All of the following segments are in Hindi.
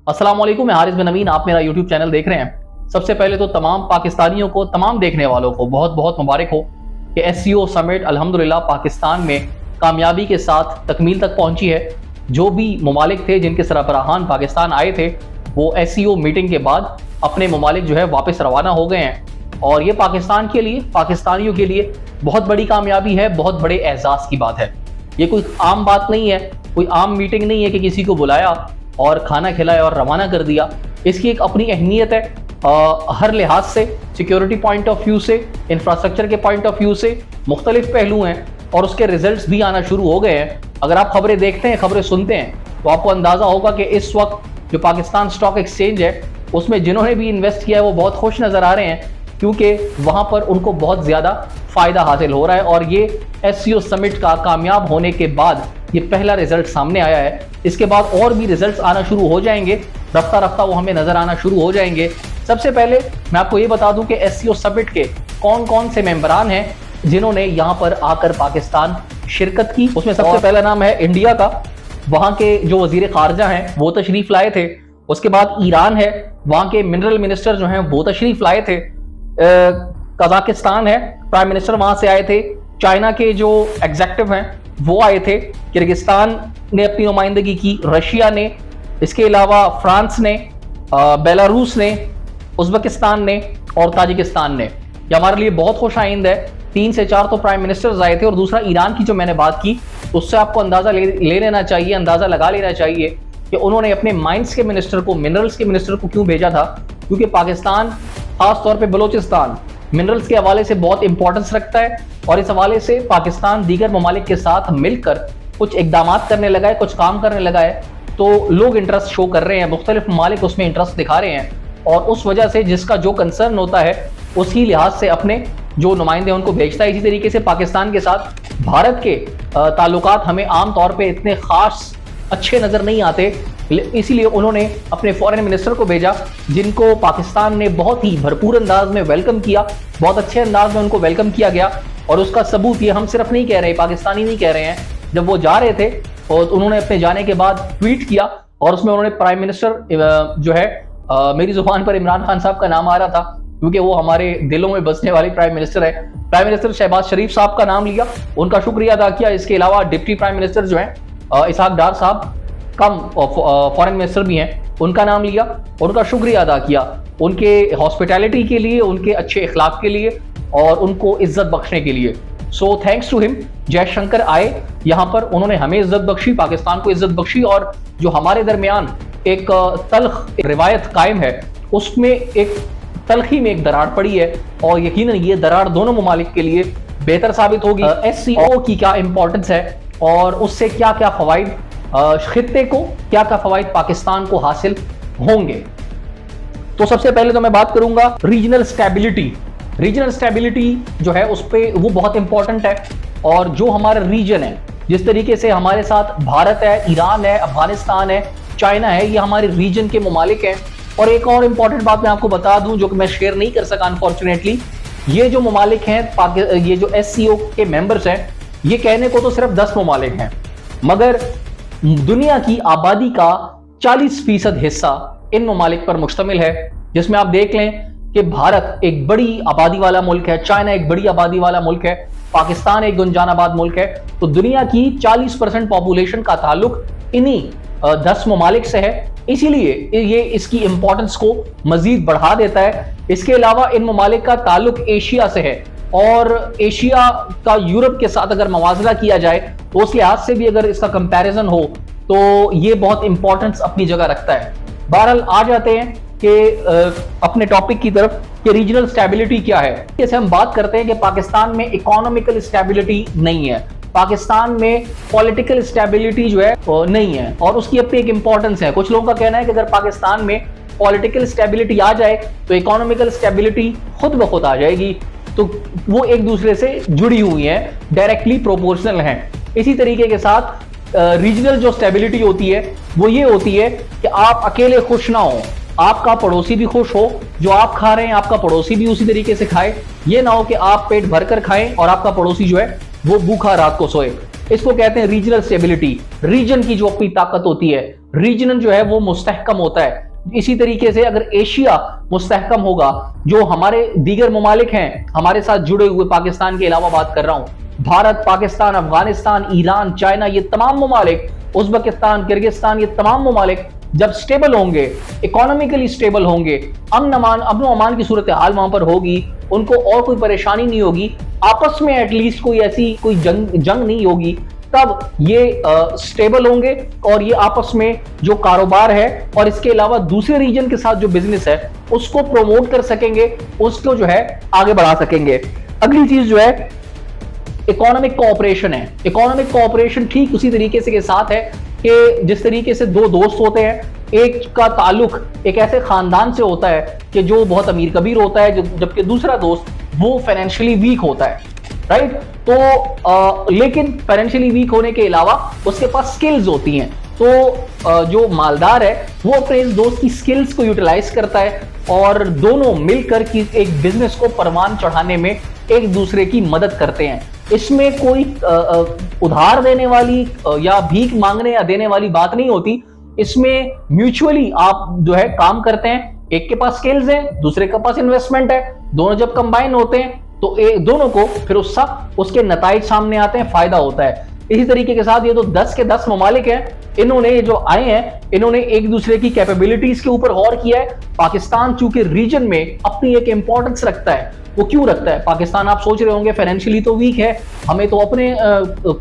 अस्सलाम वालेकुम, मैं हारिस बिन अमीन, आप मेरा यूट्यूब चैनल देख रहे हैं। सबसे पहले तो तमाम पाकिस्तानियों को, तमाम देखने वालों को बहुत बहुत मुबारक हो कि एससीओ समिट अल्हम्दुलिल्लाह पाकिस्तान में कामयाबी के साथ तकमील तक पहुंची है। जो भी ममालिक थे जिनके सरबराहान पाकिस्तान आए थे, वो एससीओ मीटिंग के बाद अपने ममालिक जो है वापस रवाना हो गए हैं। और ये पाकिस्तान के लिए, पाकिस्तानियों के लिए बहुत बड़ी कामयाबी है, बहुत बड़े एहसास की बात है। ये कोई आम बात नहीं है, कोई आम मीटिंग नहीं है कि किसी को बुलाया और खाना खिलाया और रवाना कर दिया। इसकी एक अपनी अहमियत है, हर लिहाज से, सिक्योरिटी पॉइंट ऑफ व्यू से, इंफ्रास्ट्रक्चर के पॉइंट ऑफ व्यू से मुख्तलिफ पहलू हैं और उसके रिजल्ट्स भी आना शुरू हो गए हैं। अगर आप खबरें देखते हैं, खबरें सुनते हैं, तो आपको अंदाज़ा होगा कि इस वक्त जो पाकिस्तान स्टॉक एक्सचेंज है उसमें जिन्होंने भी इन्वेस्ट किया है वो बहुत खुश नज़र आ रहे हैं, क्योंकि वहाँ पर उनको बहुत ज़्यादा फ़ायदा हासिल हो रहा है। और ये एससीओ समिट का कामयाब होने के बाद ये पहला रिजल्ट सामने आया है। इसके बाद और भी रिजल्ट्स आना शुरू हो जाएंगे, रफ्ता रफ्ता वो हमें नज़र आना शुरू हो जाएंगे। सबसे पहले मैं आपको ये बता दूं कि एससीओ समिट के कौन कौन से मेंबरान हैं जिन्होंने यहाँ पर आकर पाकिस्तान शिरकत की। उसमें सबसे पहला नाम है इंडिया का, वहाँ के जो वजीर खारजा हैं वो तशरीफ लाए थे। उसके बाद ईरान है, वहाँ के मिनरल मिनिस्टर जो हैं वो तशरीफ लाए थे। कजाकिस्तान है, प्राइम मिनिस्टर वहाँ से आए थे। चाइना के जो एग्जेक्टिव हैं वो आए थे। किर्गिस्तान ने अपनी नुमाइंदगी की, रशिया ने, इसके अलावा फ्रांस ने, बेलारूस ने, उज़्बेकिस्तान ने और ताजिकिस्तान ने। ये हमारे लिए बहुत खुश आइंद है। 3 से 4 तो प्राइम मिनिस्टर्स आए थे। और दूसरा ईरान की जो मैंने बात की, उससे आपको अंदाज़ा ले लेना चाहिए, अंदाज़ा लगा लेना चाहिए कि उन्होंने अपने माइंस के मिनिस्टर को, मिनरल्स के मिनिस्टर को क्यों भेजा था। क्योंकि पाकिस्तान, खास तौर पे बलूचिस्तान, मिनरल्स के हवाले से बहुत इंपॉर्टेंस रखता है और इस हवाले से पाकिस्तान दीगर ममालिक के साथ मिलकर कुछ इकदाम करने लगा है, कुछ काम करने लगा है। तो लोग इंटरेस्ट शो कर रहे हैं, मुख्तलिफ ममालिक उसमें इंटरेस्ट दिखा रहे हैं और उस वजह से जिसका जो कंसर्न होता है उसी लिहाज से अपने जो नुमाइंदे उनको भेजता है। इसी तरीके से पाकिस्तान के साथ भारत के ताल्लुकात हमें आम तौर पर इतने खास अच्छे नज़र नहीं आते, इसीलिए उन्होंने अपने फॉरेन मिनिस्टर को भेजा, जिनको पाकिस्तान ने बहुत ही भरपूर अंदाज में वेलकम किया, बहुत अच्छे अंदाज में उनको वेलकम किया गया। और उसका सबूत ये हम सिर्फ नहीं कह रहे, पाकिस्तानी नहीं कह रहे हैं, जब वो जा रहे थे और उन्होंने अपने जाने के बाद ट्वीट किया और उसमें उन्होंने प्राइम मिनिस्टर जो है, मेरी जुबान पर इमरान खान साहब का नाम आ रहा था क्योंकि वो हमारे दिलों में बसने वाले प्राइम मिनिस्टर है, प्राइम मिनिस्टर शहबाज शरीफ साहब का नाम लिया, उनका शुक्रिया अदा किया। इसके अलावा डिप्टी प्राइम मिनिस्टर जो है इसहाक डार साहब, कम फॉरेन मिनिस्टर भी हैं, उनका नाम लिया, उनका शुक्रिया अदा किया उनके हॉस्पिटैलिटी के लिए, उनके अच्छे इखलाक के लिए और उनको इज्जत बख्शने के लिए। So thanks to him. Jaishankar आए यहाँ पर, उन्होंने हमें इज्जत बख्शी, पाकिस्तान को इज्जत बख्शी और जो हमारे दरमियान एक तल्ख रिवायत कायम है उसमें एक तलखी में एक दरार पड़ी है और यकीनन ये दरार दोनों ममालिक के लिए बेहतर साबित होगी। एससीओ की क्या इंपॉर्टेंस है और उससे क्या क्या फवाइद खित्ते को, क्या क्या फवाइद पाकिस्तान को हासिल होंगे। तो सबसे पहले तो मैं बात करूंगा रीजनल स्टेबिलिटी। रीजनल स्टेबिलिटी जो है उस पर वो बहुत इंपॉर्टेंट है। और जो हमारा रीजन है, जिस तरीके से हमारे साथ भारत है, ईरान है, अफगानिस्तान है, चाइना है, ये हमारे रीजन के ममालिक हैं। और एक और इंपॉर्टेंट बात मैं आपको बता दूं जो कि मैं शेयर नहीं कर सका अनफॉर्चुनेटली, ये जो ममालिक हैं, ये जो एससीओ के मेंबर्स हैं, ये कहने को तो सिर्फ 10 ममालिक हैं, मगर दुनिया की आबादी का 40% हिस्सा इन ममालिक पर मुश्तमिल है। जिसमें आप देख लें कि भारत एक बड़ी आबादी वाला मुल्क है, चाइना एक बड़ी आबादी वाला मुल्क है, पाकिस्तान एक गुंजानाबाद मुल्क है। तो दुनिया की 40% पॉपुलेशन का ताल्लुक इन्हीं 10 ममालिक से है, इसीलिए ये इसकी इंपॉर्टेंस को मजीद बढ़ा देता है। इसके अलावा इन ममालिक का ताल्लुक एशिया से है और एशिया का यूरोप के साथ अगर मवाजना किया जाए तो उस लिहाज से भी अगर इसका कंपैरिजन हो तो ये बहुत इंपॉर्टेंस अपनी जगह रखता है। बहरहाल आ जाते हैं कि अपने टॉपिक की तरफ कि रीजनल स्टेबिलिटी क्या है। जैसे हम बात करते हैं कि पाकिस्तान में इकोनॉमिकल स्टेबिलिटी नहीं है, पाकिस्तान में पॉलिटिकल स्टेबिलिटी जो है नहीं है और उसकी अपनी एक इंपॉर्टेंस है। कुछ लोगों का कहना है कि अगर पाकिस्तान में पॉलिटिकल स्टेबिलिटी आ जाए तो इकोनॉमिकल स्टेबिलिटी खुद ब खुद आ जाएगी। तो वो एक दूसरे से जुड़ी हुई हैं, डायरेक्टली प्रोपोर्शनल हैं। इसी तरीके के साथ रीजनल जो स्टेबिलिटी होती है वो ये होती है कि आप अकेले खुश ना हो, आपका पड़ोसी भी खुश हो, जो आप खा रहे हैं आपका पड़ोसी भी उसी तरीके से खाए। ये ना हो कि आप पेट भरकर खाएं और आपका पड़ोसी जो है वो भूखा रात को सोए। इसको कहते हैं रीजनल स्टेबिलिटी। रीजन की जो अपनी ताकत होती है, रीजन जो है वो मुस्तहकम होता है। इसी तरीके से अगर एशिया मुस्तहकम होगा, जो हमारे दीगर ममालिक हैं हमारे साथ जुड़े हुए, पाकिस्तान के अलावा बात कर रहा हूं, भारत, पाकिस्तान, अफगानिस्तान, ईरान, चाइना, ये तमाम ममालिक, उज्बेकिस्तान, किर्गिस्तान, ये तमाम ममालिक जब स्टेबल होंगे, इकोनॉमिकली स्टेबल होंगे, अमन अमान की सूरत हाल वहां पर होगी, उनको और कोई परेशानी नहीं होगी, आपस में एटलीस्ट कोई ऐसी कोई जंग नहीं होगी, तब ये स्टेबल होंगे और ये आपस में जो कारोबार है और इसके अलावा दूसरे रीजन के साथ जो बिजनेस है उसको प्रमोट कर सकेंगे, उसको जो है आगे बढ़ा सकेंगे। अगली चीज जो है इकोनॉमिक कोऑपरेशन है। इकोनॉमिक कोऑपरेशन ठीक उसी तरीके से के साथ है कि जिस तरीके से दो दोस्त होते हैं, एक का ताल्लुक एक ऐसे खानदान से होता है कि जो बहुत अमीर कबीर होता है, जबकि दूसरा दोस्त वो फाइनेंशियली वीक होता है, राइट। तो लेकिन फाइनेंशियली वीक होने के अलावा उसके पास स्किल्स होती हैं, तो जो मालदार है वो अपने इस दोस्त की स्किल्स को यूटिलाइज करता है और दोनों मिलकर की एक बिजनेस को परवान चढ़ाने में एक दूसरे की मदद करते हैं। इसमें कोई उधार देने वाली या भीख मांगने या देने वाली बात नहीं होती। इसमें म्यूचुअली आप जो है काम करते हैं, एक के पास स्किल्स है, दूसरे के पास इन्वेस्टमेंट है, दोनों जब कंबाइन होते हैं तो दोनों को फिर उसके नताइज सामने आते हैं, फायदा होता है। इसी तरीके के साथ ये तो 10 के 10 ममालिक हैं, इन्होंने जो आए हैं इन्होंने एक दूसरे की कैपेबिलिटीज के ऊपर गौर किया है। पाकिस्तान चूंकि रीजन में अपनी एक इंपॉर्टेंस रखता है, वो क्यों रखता है? पाकिस्तान आप सोच रहे होंगे फाइनेंशियली तो वीक है, हमें तो अपने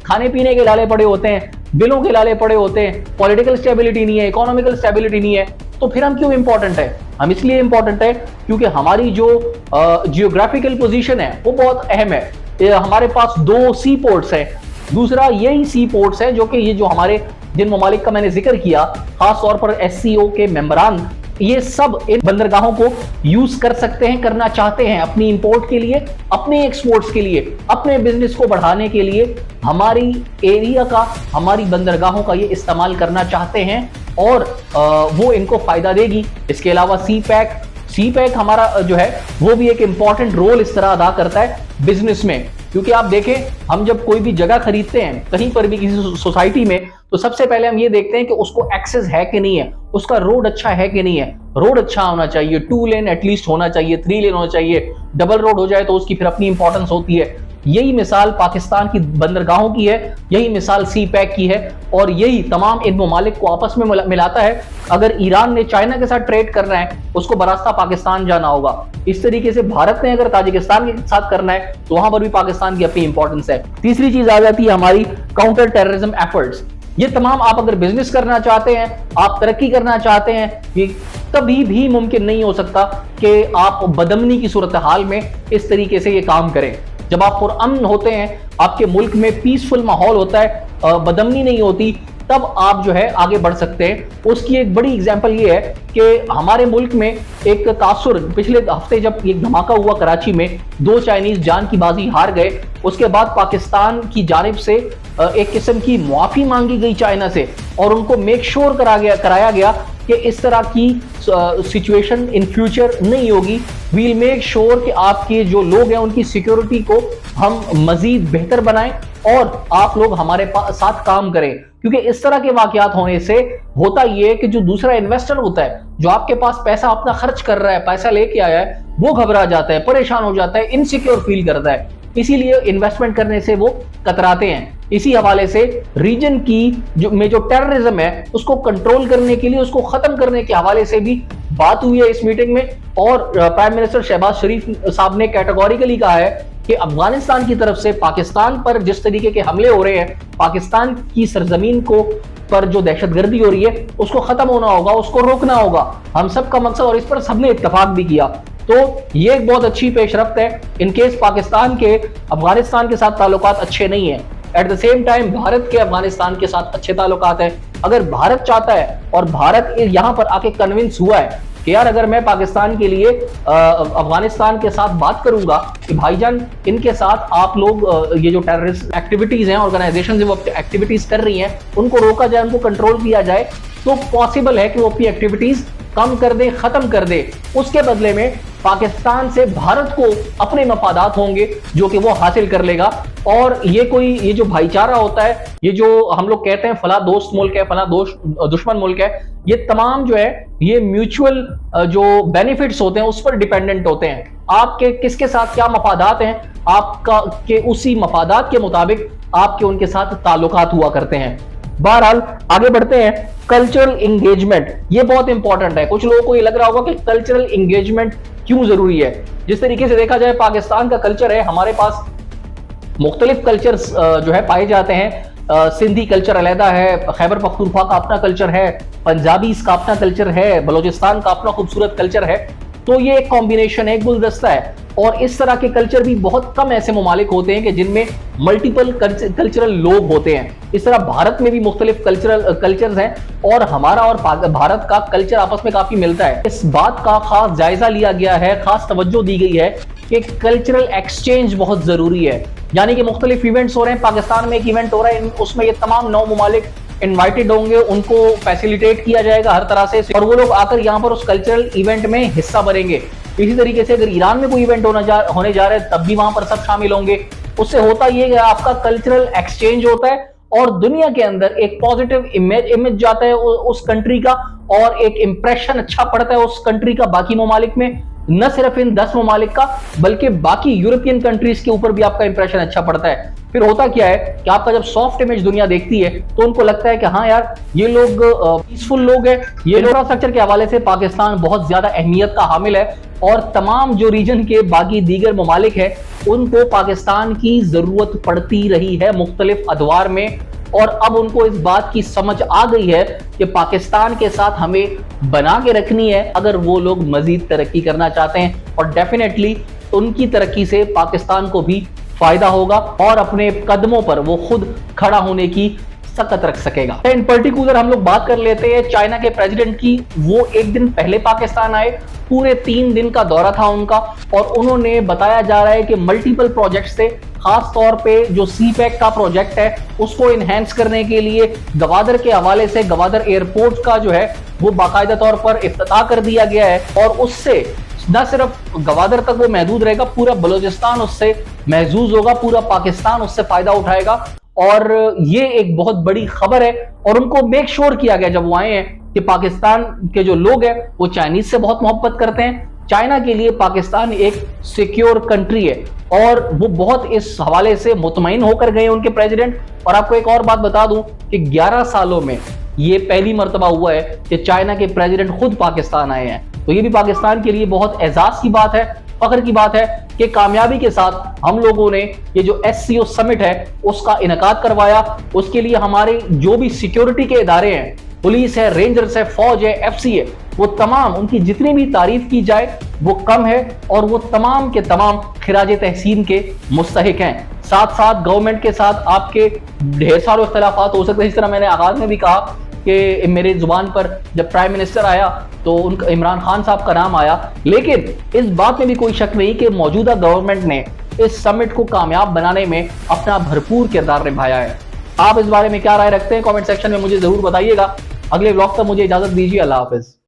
खाने पीने के लाले पड़े होते हैं, बिलों के लाले पड़े होते हैं, पॉलिटिकल स्टेबिलिटी नहीं है, इकोनॉमिकल स्टेबिलिटी नहीं है, तो फिर हम क्यों इंपॉर्टेंट है? हम इसलिए इंपॉर्टेंट है क्योंकि हमारी जो जियोग्राफिकल पोजीशन है वो बहुत अहम है। हमारे पास 2 सी पोर्ट्स हैं, दूसरा यही सी पोर्ट्स है जो कि ये जो हमारे जिन ममालिक का मैंने जिक्र किया, खास तौर पर SCO के मेंबरान, ये सब इन बंदरगाहों को यूज कर सकते हैं, करना चाहते हैं अपनी इंपोर्ट के लिए, अपने एक्सपोर्ट्स के लिए, अपने बिजनेस को बढ़ाने के लिए हमारी एरिया का, हमारी बंदरगाहों का ये इस्तेमाल करना चाहते हैं और वो इनको फायदा देगी। इसके अलावा सी पैक हमारा जो है वो भी एक इंपॉर्टेंट रोल इस तरह अदा करता है बिजनेस में, क्योंकि आप देखें हम जब कोई भी जगह खरीदते हैं कहीं पर भी किसी सोसाइटी में, तो सबसे पहले हम ये देखते हैं कि उसको एक्सेस है कि नहीं है, उसका रोड अच्छा है कि नहीं है। रोड अच्छा होना चाहिए, 2 लेन एटलीस्ट होना चाहिए, 3 लेन होना चाहिए, डबल रोड हो जाए तो उसकी फिर अपनी इंपॉर्टेंस होती है। यही मिसाल पाकिस्तान की बंदरगाहों की है, यही मिसाल सी पैक की है और यही तमाम इन ममालिक को आपस में मिलाता है। अगर ईरान ने चाइना के साथ ट्रेड करना है, उसको बरास्ता पाकिस्तान जाना होगा। इस तरीके से भारत ने अगर ताजिकिस्तान के साथ करना है तो वहां पर भी पाकिस्तान की अपनी इंपॉर्टेंस है। तीसरी चीज आ जाती है हमारी काउंटर टेररिज्म एफर्ट्स। ये तमाम आप अगर बिजनेस करना चाहते हैं, आप तरक्की करना चाहते हैं, ये कभी भी मुमकिन नहीं हो सकता कि आप बदमनी की सूरत हाल में इस तरीके से ये काम करें। जब आप पुरअमन होते हैं, आपके मुल्क में पीसफुल माहौल होता है, बदमनी नहीं होती, तब आप जो है आगे बढ़ सकते हैं। उसकी एक बड़ी एग्जांपल ये है कि हमारे मुल्क में एक तासुर, पिछले हफ्ते जब एक धमाका हुआ कराची में, 2 चाइनीज जान की बाजी हार गए, उसके बाद पाकिस्तान की जानिब से एक किस्म की मुआफी मांगी गई चाइना से और उनको मेक श्योर कराया गया कि इस तरह की सिचुएशन इन फ्यूचर नहीं होगी। वील मेक श्योर कि आपके जो लोग हैं उनकी सिक्योरिटी को हम मजीद बेहतर बनाएं और आप लोग हमारे साथ काम करें, क्योंकि इस तरह के वाकयात होने से होता यह है कि जो दूसरा इन्वेस्टर होता है, जो आपके पास पैसा अपना खर्च कर रहा है, पैसा लेके आया है, वो घबरा जाता है, परेशान हो जाता है, इनसिक्योर फील करता है, इसीलिए इन्वेस्टमेंट करने से वो कतराते हैं। इसी हवाले से रीजन की जो टेररिज्म है उसको कंट्रोल करने के लिए, उसको खत्म करने के हवाले से भी बात हुई है इस मीटिंग में और प्राइम मिनिस्टर शहबाज शरीफ साहब ने कैटेगोरिकली कहा है कि अफगानिस्तान की तरफ से पाकिस्तान पर जिस तरीके के हमले हो रहे हैं, पाकिस्तान की सरजमीन को पर जो दहशतगर्दी हो रही है उसको खत्म होना होगा, उसको रोकना होगा, हम सब का मकसद, और इस पर सबने इत्तेफाक भी किया। तो ये एक बहुत अच्छी पेशरफ्त है इन केस पाकिस्तान के अफगानिस्तान के साथ ताल्लुकात अच्छे नहीं है। At the same time Bharat के अफगानिस्तान के साथ अच्छे ताल्लुकात हैं। अगर भारत चाहता है और भारत यहाँ पर आके कन्विंस हुआ है कि यार अगर मैं पाकिस्तान के लिए अफगानिस्तान के साथ बात करूंगा कि भाईजान इनके साथ आप लोग ये जो टेररिस्ट एक्टिविटीज हैं, ऑर्गेनाइजेशन वो एक्टिविटीज कर रही हैं, उनको रोका जाए, उनको कंट्रोल किया जाए, तो पॉसिबल है कि वो अपनी एक्टिविटीज कम कर दे, खत्म कर दे। उसके बदले में पाकिस्तान से भारत को अपने मफादात होंगे जो कि वो हासिल कर लेगा। और ये जो भाईचारा होता है, ये जो हम लोग कहते हैं फला दोस्त मुल्क है, फला दुश्मन मुल्क है, ये तमाम जो है ये म्यूचुअल जो बेनिफिट्स होते हैं उस पर डिपेंडेंट होते हैं। आपके किसके साथ क्या मफादात हैं, आपका के उसी मफादात के मुताबिक आपके उनके साथ ताल्लुकात हुआ करते हैं। बहरहाल आगे बढ़ते हैं। कल्चरल इंगेजमेंट ये बहुत इंपॉर्टेंट है। कुछ लोगों को ये लग रहा होगा कि कल्चरल इंगेजमेंट क्यों जरूरी है। जिस तरीके से देखा जाए पाकिस्तान का कल्चर है, हमारे पास मुख्तलिफ कल्चर्स जो है पाए जाते हैं। सिंधी कल्चर अलहदा है, खैबर पख्तूनख्वा का अपना कल्चर है, पंजाबी का अपना कल्चर है, बलोचिस्तान का अपना खूबसूरत कल्चर है। तो ये एक कॉम्बिनेशन है, एक गुलदस्ता है। और इस तरह के कल्चर भी बहुत कम ऐसे ममालिक होते हैं कि जिनमें मल्टीपल कल्चरल लोग होते हैं। इस तरह भारत में भी मुख्तलिफ कल्चर्स हैं और हमारा और भारत का कल्चर आपस में काफी मिलता है। इस बात का खास जायजा लिया गया है, खास तवज्जो दी गई है कि कल्चरल एक्सचेंज बहुत जरूरी है। यानी कि मुख्तलिफ इवेंट्स हो रहे हैं, पाकिस्तान में एक इवेंट हो रहा है, उसमें ये तमाम 9 ममालिक इनवाइटेड होंगे, उनको फैसिलिटेट किया जाएगा हर तरह से और वो लोग आकर यहाँ पर उस कल्चरल इवेंट में हिस्सा भरेंगे। इसी तरीके से अगर ईरान में कोई इवेंट होने जा रहा है तब भी वहां पर सब शामिल होंगे। उससे होता ये है आपका कल्चरल एक्सचेंज होता है और दुनिया के अंदर एक पॉजिटिव इमेज जाता है उस कंट्री का और एक इंप्रेशन अच्छा पड़ता है उस कंट्री का बाकी ममालिक में। न सिर्फ इन 10 ममालिक का बल्कि बाकी यूरोपियन कंट्रीज के ऊपर भी आपका इंप्रेशन अच्छा पड़ता है। फिर होता क्या है कि आपका जब सॉफ्ट इमेज दुनिया देखती है तो उनको लगता है कि हाँ यार ये लोग पीसफुल लोग हैं। ये इंफ्रास्ट्रक्चर के हवाले से पाकिस्तान बहुत ज्यादा अहमियत का हामिल है और तमाम जो रीजन के बाकी दीगर ममालिक है उनको पाकिस्तान की जरूरत पड़ती रही है मुख्तलिफ अदवार में। और अब उनको इस बात की समझ आ गई है कि पाकिस्तान के साथ हमें बना के रखनी है अगर वो लोग मजीद तरक्की करना चाहते हैं। और डेफिनेटली उनकी तरक्की से पाकिस्तान को भी फायदा होगा और अपने कदमों पर वो खुद खड़ा होने की सकत रख सकेगा। इन पर्टिकुलर हम लोग बात कर लेते हैं चाइना के प्रेसिडेंट की। वो एक दिन पहले पाकिस्तान आए, पूरे 3 दिन का दौरा था उनका और उन्होंने बताया जा रहा है कि मल्टीपल प्रोजेक्ट्स थे। खास तौर पे जो CPEC का प्रोजेक्ट है उसको इनहेंस करने के लिए गवादर के हवाले से गवादर एयरपोर्ट का जो है वो बाकायदा तौर पर इफ्तिताह कर दिया गया है और उससे न सिर्फ गवादर तक वो महदूद रहेगा, पूरा बलोचिस्तान उससे महजूज होगा, पूरा पाकिस्तान उससे फायदा उठाएगा। और ये एक बहुत बड़ी खबर है और उनको मेक श्योर किया गया जब वो आए हैं कि पाकिस्तान के जो लोग हैं वो चाइनीज से बहुत मोहब्बत करते हैं। चाइना के लिए पाकिस्तान एक सिक्योर कंट्री है और वो बहुत इस हवाले से मुतमईन होकर गए उनके प्रेसिडेंट। और आपको एक और बात बता दूं कि 11 सालों में ये पहली मर्तबा हुआ है कि चाइना के प्रेसिडेंट खुद पाकिस्तान आए हैं। तो ये भी पाकिस्तान के लिए बहुत एजाज की बात है, फख्र की बात है कि कामयाबी के साथ हम लोगों ने ये जो SCO समिट है उसका इनेकाद करवाया। उसके लिए हमारे जो भी सिक्योरिटी के इदारे हैं, पुलिस है, रेंजर्स है, फौज है, FC है, वो तमाम उनकी जितनी भी तारीफ की जाए वो कम है और वो तमाम के तमाम खिराज तहसीन के मुस्तहिक हैं। साथ साथ गवर्नमेंट के साथ आपके ढेर सारे इख्तलाफात हो सकते हैं। इस तरह मैंने आगाज में भी कहा कि मेरे जुबान पर जब प्राइम मिनिस्टर आया तो उनका इमरान खान साहब का नाम आया, लेकिन इस बात में भी कोई शक नहीं कि मौजूदा गवर्नमेंट ने इस समिट को कामयाब बनाने में अपना भरपूर किरदार निभाया है। आप इस बारे में क्या राय रखते हैं कमेंट सेक्शन में मुझे जरूर बताइएगा। अगले व्लॉग तक मुझे इजाजत दीजिए। अल्लाह हाफिज।